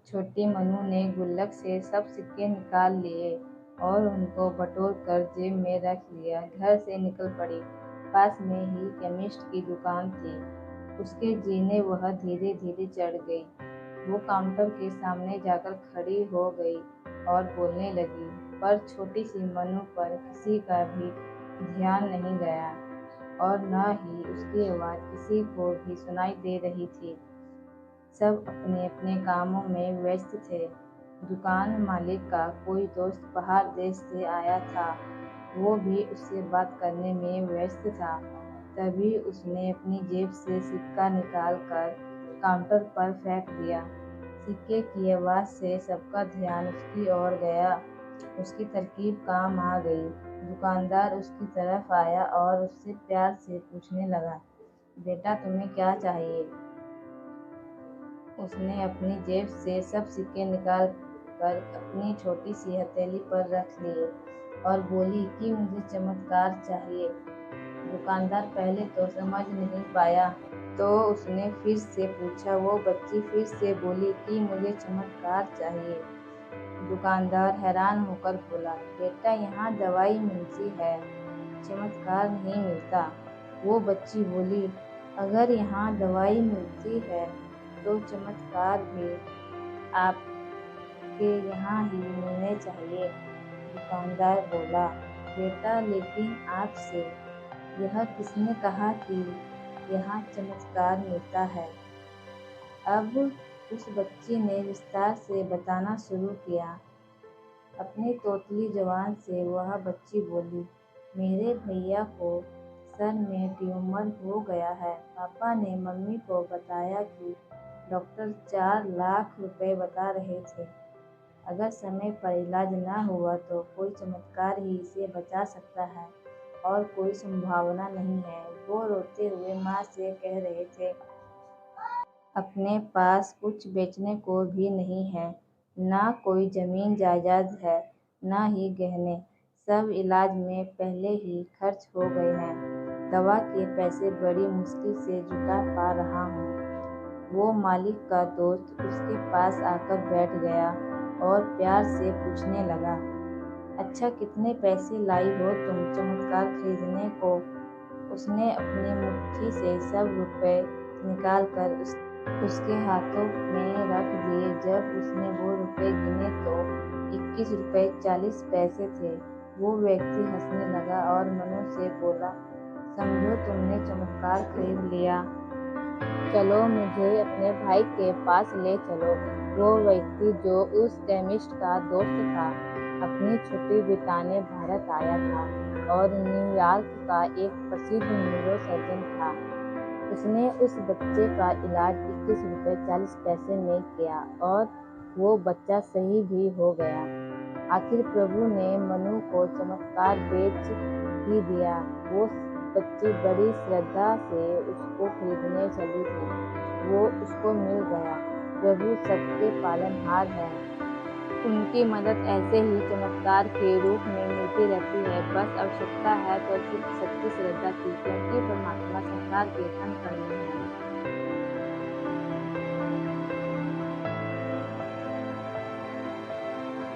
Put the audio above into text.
छोटी मनु ने गुल्लक से सब सिक्के निकाल लिए और उनको बटोर कर जेब में रख लिया। घर से निकल पड़ी। पास में ही केमिस्ट की दुकान थी। उसके जीने वह धीरे धीरे चढ़ गई। वो काउंटर के सामने जाकर खड़ी हो गई और बोलने लगी, पर छोटी सी मनु पर किसी का भी ध्यान नहीं गया और न ही उसकी आवाज़ किसी को भी सुनाई दे रही थी। सब अपने अपने कामों में व्यस्त थे। दुकान मालिक का कोई दोस्त बाहर देश से आया था। वो भी उससे बात करने में व्यस्त था। तभी उसने अपनी जेब से सिक्का निकाल कर काउंटर पर फेंक दिया। सिक्के की आवाज़ से सबका ध्यान उसकी ओर गया। उसकी तरकीब काम आ गई। दुकानदार उसकी तरफ आया और उससे प्यार से पूछने लगा, बेटा तुम्हें क्या चाहिए? उसने अपनी जेब से सब सिक्के निकाल कर अपनी छोटी सी हथेली पर रख लिए और बोली कि मुझे चमत्कार चाहिए। दुकानदार पहले तो समझ नहीं पाया, तो उसने फिर से पूछा। वो बच्ची फिर से बोली कि मुझे चमत्कार चाहिए। दुकानदार हैरान होकर बोला, बेटा यहाँ दवाई मिलती है, चमत्कार नहीं मिलता। वो बच्ची बोली, अगर यहाँ दवाई मिलती है तो चमत्कार भी आपके यहाँ ही मिलने चाहिए। दुकानदार बोला, बेटा लेकिन आपसे यह किसने कहा कि यहाँ चमत्कार मिलता है? अब उस बच्ची ने विस्तार से बताना शुरू किया। अपनी तोतली जबान से वह बच्ची बोली, मेरे भैया को सर में ट्यूमर हो गया है। पापा ने मम्मी को बताया कि डॉक्टर 4 लाख रुपए बता रहे थे। अगर समय पर इलाज ना हुआ तो कोई चमत्कार ही इसे बचा सकता है और कोई संभावना नहीं है। वो रोते हुए माँ से कह रहे थे, अपने पास कुछ बेचने को भी नहीं है, ना कोई जमीन जायदाद है, ना ही गहने। सब इलाज में पहले ही खर्च हो गए हैं। दवा के पैसे बड़ी मुश्किल से जुटा पा रहा हूँ। वो मालिक का दोस्त उसके पास आकर बैठ गया और प्यार से पूछने लगा, अच्छा कितने पैसे लाई हो तुम चमत्कार खरीदने को? उसने अपनी मुट्ठी से सब रुपए निकाल कर उसके हाथों में रख दिए। जब उसने वो रुपए गिने तो 21 रुपए 40 पैसे थे। वो व्यक्ति हंसने लगा और मनु से बोला, समझो तुमने चमत्कार खरीद लिया। चलो मुझे अपने भाई के पास ले चलो। वो व्यक्ति जो उस केमिस्ट का दोस्त था, अपनी छुट्टी बिताने भारत आया था और न्यूयॉर्क का एक प्रसिद्ध न्यूरोसर्जन था। उसने उस बच्चे का इलाज 21 रुपए 40 पैसे में किया और वो बच्चा सही भी हो गया। आखिर प्रभु ने मनु को चमत्कार बेच ही दिया। वो बच्ची बड़ी श्रद्धा से उसको खरीदने चली थी। वो उसको मिल गया। प्रभु सबके पालनहार हैं। उनकी मदद ऐसे ही चमत्कार के रूप में मिलती रहती है। बस आवश्यकता है तो सिर्फ सच्ची श्रद्धा की, क्योंकि परमात्मा संसार के अंत करने हैं।